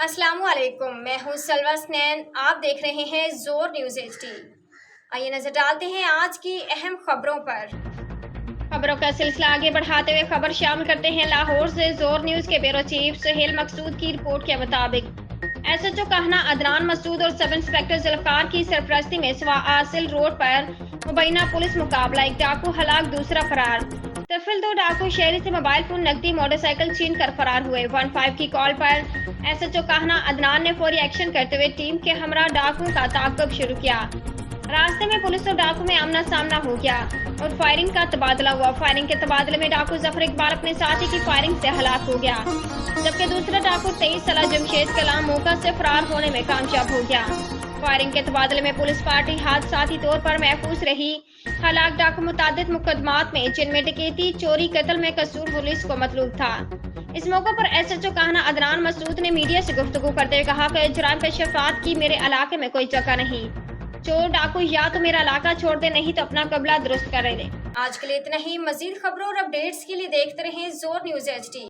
अस्सलामु अलैकुम, मैं हूँ सलवा स्नैन। आप देख रहे हैं जोर न्यूज़ HD। आइए नजर डालते हैं आज की अहम खबरों पर। खबरों का सिलसिला आगे बढ़ाते हुए खबर शामिल करते हैं लाहौर से। जोर न्यूज़ के ब्यूरो चीफ सुहेल मकसूद की रिपोर्ट के मुताबिक SHO कहना अदनान मसूद और सब इंस्पेक्टर जुल्फकार की सरपरस्ती में सवा आसिल रोड पर मुबैना पुलिस मुकाबला, एक डाकू हलाक दूसरा फरार। तफिल दो डाकू शहरी से मोबाइल फोन नकदी मोटरसाइकिल छीन कर फरार हुए। 15 की कॉल पर SHO कहना अदनान ने फौरी एक्शन करते हुए टीम के हमरा डाकुओं का ताक़ब शुरू किया। रास्ते में पुलिस और डाकू में आमना सामना हो गया और फायरिंग का तबादला हुआ। फायरिंग के तबादले में डाकू जफर इकबाल अपने साथी की फायरिंग से हलाक हो गया, जबकि दूसरा डाकू 23 साला जमशेद कलाम मौका से फरार होने में कामयाब हो गया। फायरिंग के तबादले में पुलिस पार्टी हादसाती तौर पर महफूज रही। हलाक डाकू मुतादिद मुकदमात में, जिनमें डकैती, चोरी, कत्ल में कसूर पुलिस को मतलूब था। इस मौके पर SHO कहना अदनान मसूद ने मीडिया से गुफ्तगू करते हुए कहा कि जुराम पेशरफात की मेरे इलाके में कोई जगह नहीं। चोर डाकू या तो मेरा इलाका छोड़ दे, नहीं तो अपना कबला दुरुस्त कर दे। आज के लिए इतना ही। मजीद खबरों और अपडेट्स के लिए देखते रहें जोर न्यूज़ HD।